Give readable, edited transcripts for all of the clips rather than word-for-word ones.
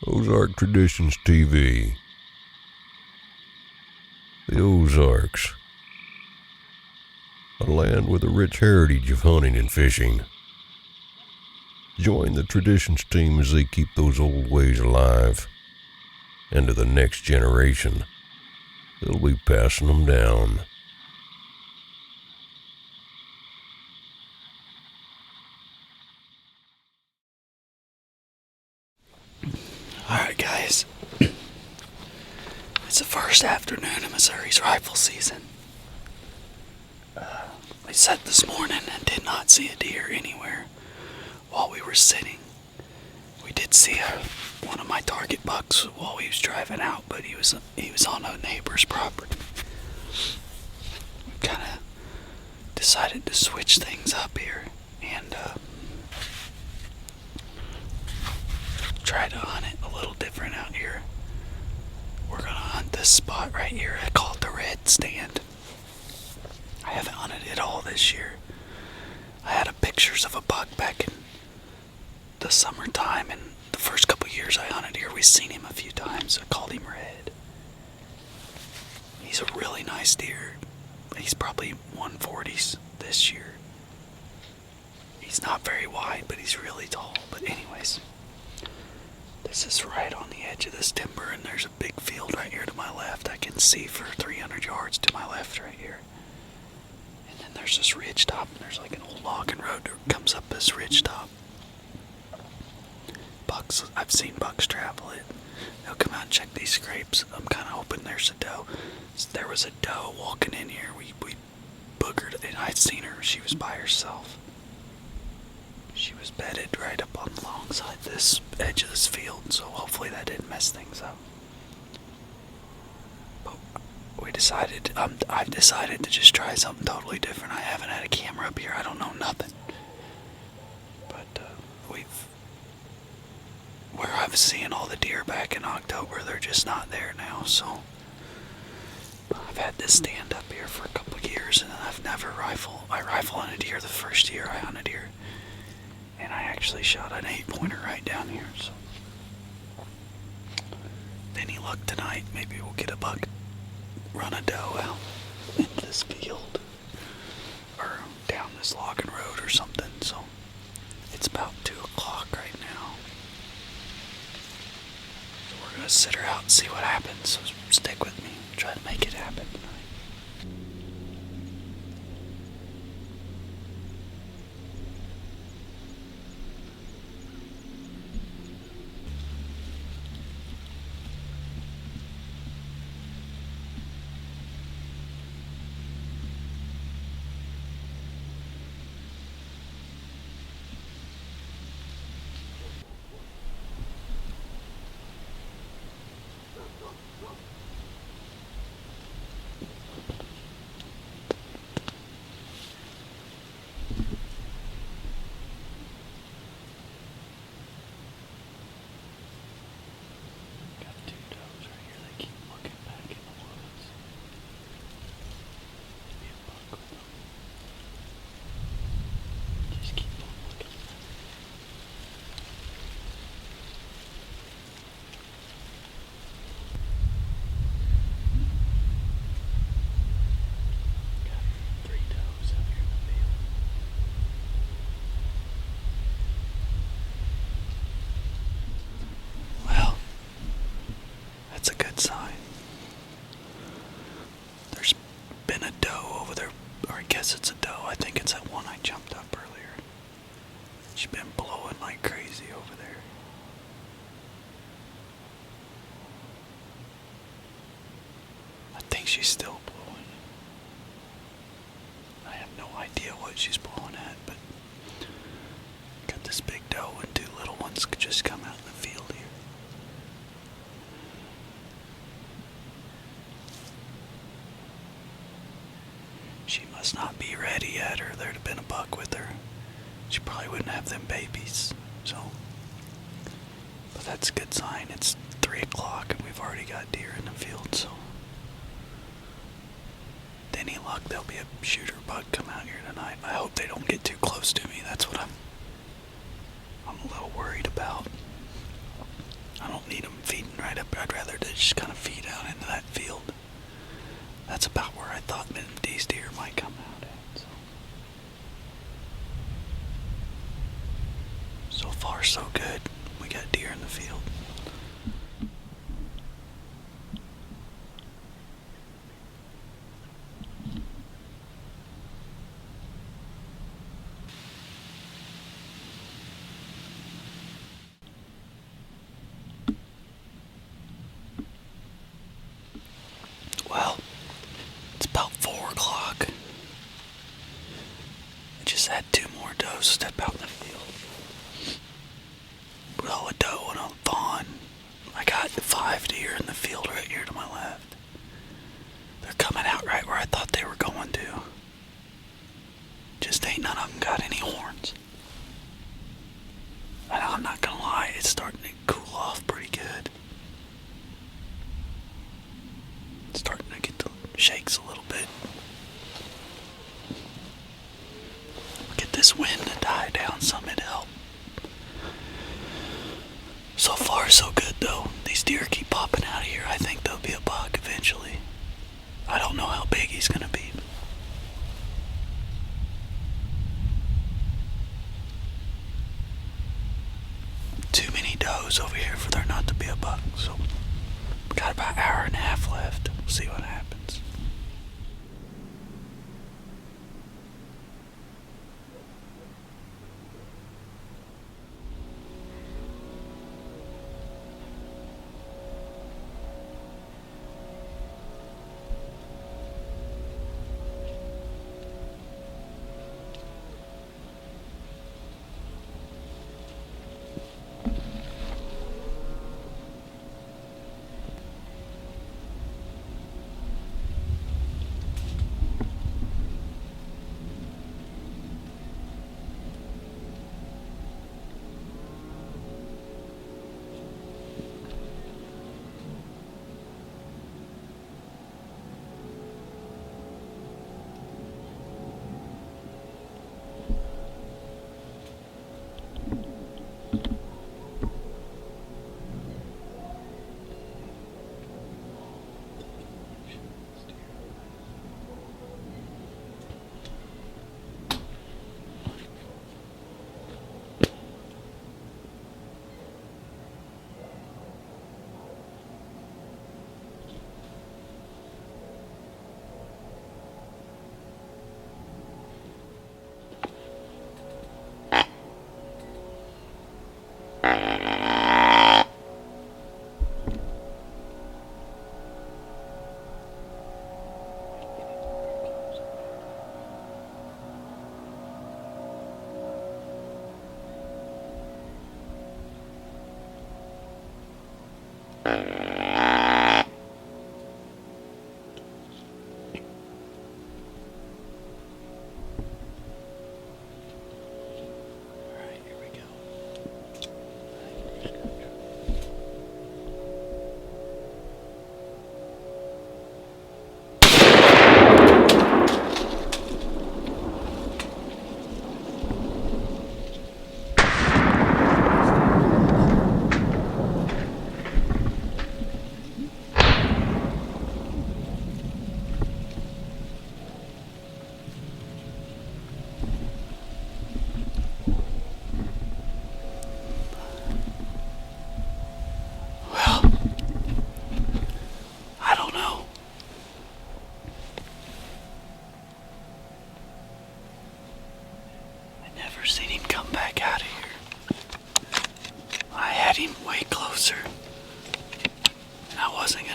Ozark Traditions TV. The Ozarks. A land with a rich heritage of hunting and fishing. Join the Traditions team as they keep those old ways alive. And to the next generation, they'll be passing them down. Alright guys, it's the first afternoon of Missouri's rifle season. We set this morning and did not see a deer anywhere while we were sitting. We did see one of my target bucks while he was driving out, but he was on a neighbor's property. We kind of decided to switch things up here and try to hunt it a little different out here. We're gonna hunt this spot right here. I call it the Red Stand. I haven't hunted it all this year. I had pictures of a buck back in the summertime, and the first couple years I hunted here, we've seen him a few times. I called him Red. He's a really nice deer. He's probably 140s this year. He's not very wide, but he's really tall. But anyways, this is right on the edge of this timber, and there's a big field right here to my left. I can see for 300 yards to my left right here. And then there's this ridge top, and there's like an old logging road that comes up this ridge top. Bucks, I've seen bucks travel it. They'll come out and check these scrapes. I'm kind of hoping there's a doe. There was a doe walking in here. We boogered, and I'd seen her. She was by herself. She was bedded right up on alongside this edge of this field, so hopefully that didn't mess things up. But I've decided to just try something totally different. I haven't had a camera up here. I don't know nothing. But where I've seen all the deer back in October, they're just not there now, so I've had this stand up here for a couple of years, and I've never I rifle hunted here the first year I hunted here. And I actually shot an 8-pointer right down here, so any luck tonight, maybe we'll get a buck, run a doe out into this field or down this logging road or something. So it's about 2 o'clock right now, so we're gonna sit her out and see what happens. So stick with me, try to make it happen tonight. Sign. There's been a doe over there, or I guess it's a doe. I think it's that one I jumped up earlier. She's been blowing like crazy over there. I think she's still blowing. I have no idea what she's blowing at, but got this big doe and 2 little ones could just come out in the field here. She must not be ready yet, or there'd have been a buck with her. She probably wouldn't have them babies, so. But that's a good sign. It's 3 o'clock and we've already got deer in the field, so. With any luck, there'll be a shooter buck come out here tonight. I hope they don't get too close to me. That's what I'm a little worried about. I don't need them feeding right up. I'd rather they just kind of feed out into that field. That's about where I thought these deer might come out at. So far, so good. We got deer in the field. Well, it's about 4 o'clock. I just had 2 more does step out in the field. Well, a doe and a fawn. I got 5 deer in the field right here to my left. They're coming out right where I thought they were going to. Just ain't none of them got any horns. And I'm not gonna lie, it's starting to cool off pretty good. It's starting to get the shakes a little bit. Get this wind to die down some, it'll help. So far, so good though. These deer keep popping out of here. I think there'll be a buck eventually. I don't know how big he's gonna be. Too many does over here for there not to be a buck, so got about an hour and a half left. We'll see what happens.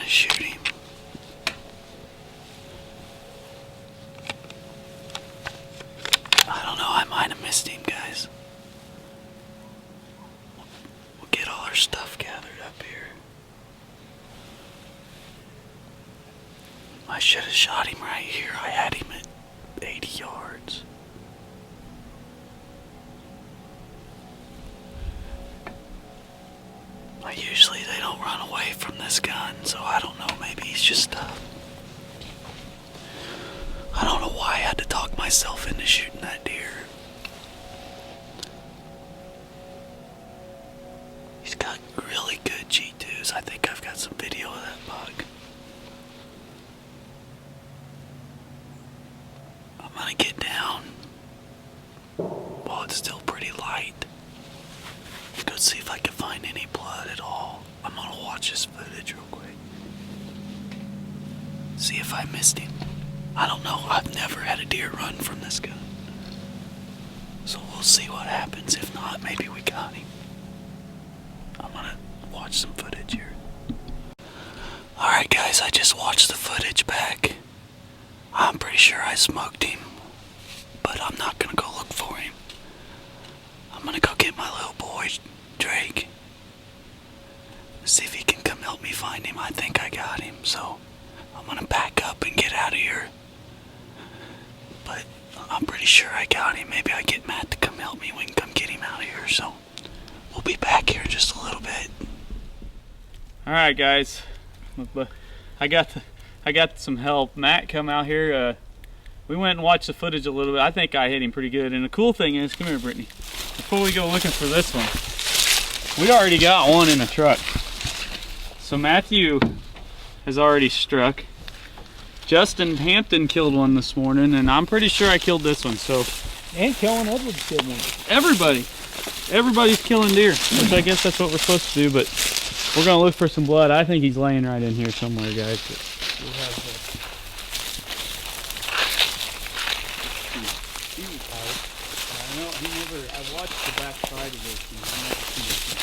Shoot him. I don't know, I might have missed him, guys. We'll get all our stuff gathered up here. I should have shot him right here. I had him at 80 yards. Usually they don't run away from this gun, so I don't know, maybe he's just I don't know why I had to talk myself into shooting that deer. He's got really good G2s. I think I've got some video of that buck. I'm gonna get down while it's still pretty light. Go see if I can find any blood at all. I'm gonna watch this footage real quick. See if I missed him. I don't know. I've never had a deer run from this gun. So we'll see what happens. If not, maybe we got him. I'm gonna watch some footage here. Alright guys, I just watched the footage back. I'm pretty sure I smoked him, but I'm not gonna go look for him. I'm gonna go get my little boy, Drake. See if he can come help me find him. I think I got him, so I'm gonna pack up and get out of here. But I'm pretty sure I got him. Maybe I get Matt to come help me. We can come get him out of here, so we'll be back here in just a little bit. Alright guys, I got some help. Matt come out here. We went and watched the footage a little bit. I think I hit him pretty good. And the cool thing is, come here Brittany, before we go looking for this one, we already got one in a truck. So Matthew has already struck. Justin Hampton killed one this morning, and I'm pretty sure I killed this one. So, And Kellen Edwards killed one. Everybody's killing deer, which I guess that's what we're supposed to do, but we're gonna look for some blood. I think he's laying right in here somewhere, guys. But we'll have he was tired. I know he never. I watched the back side of this thing. I never seen this thing.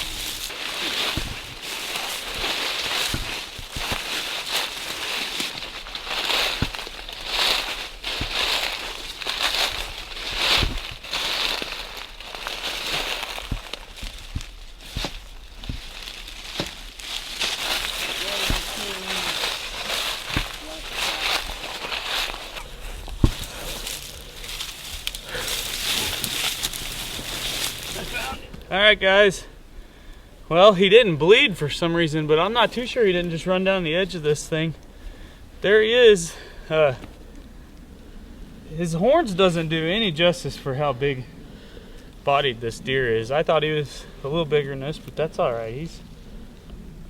Alright guys, well he didn't bleed for some reason, but I'm not too sure he didn't just run down the edge of this thing. There he is. His horns doesn't do any justice for how big bodied this deer is. I thought he was a little bigger than this, but that's alright.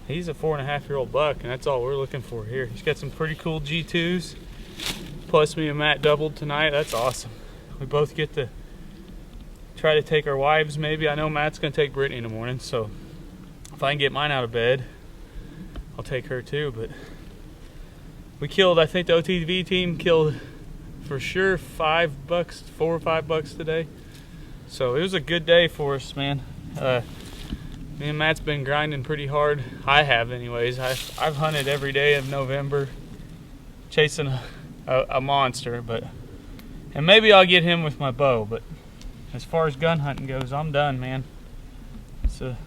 He's a 4.5-year-old buck, and that's all we're looking for here. He's got some pretty cool G2s, plus me and Matt doubled tonight. That's awesome. We both get to try to take our wives maybe. I know Matt's gonna take Brittany in the morning, so if I can get mine out of bed, I'll take her too. But we killed, I think the OTTV team killed for sure 5 bucks, 4 or 5 bucks today. So it was a good day for us, man. Me and Matt's been grinding pretty hard. I have anyways. I've hunted every day of November chasing a monster, and maybe I'll get him with my bow, but as far as gun hunting goes, I'm done, man. It's a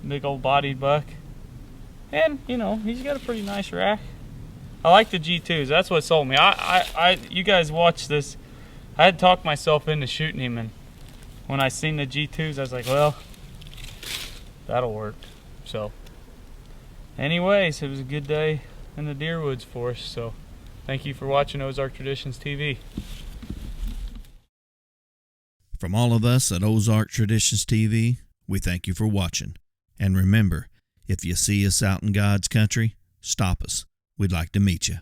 big old bodied buck. And, you know, he's got a pretty nice rack. I like the G2s. That's what sold me. You guys watch this. I had talked myself into shooting him, and when I seen the G2s, I was like, well, that'll work. So, anyways, it was a good day in the deer woods for us. So, thank you for watching Ozark Traditions TV. From all of us at Ozark Traditions TV, we thank you for watching. And remember, if you see us out in God's country, stop us. We'd like to meet you.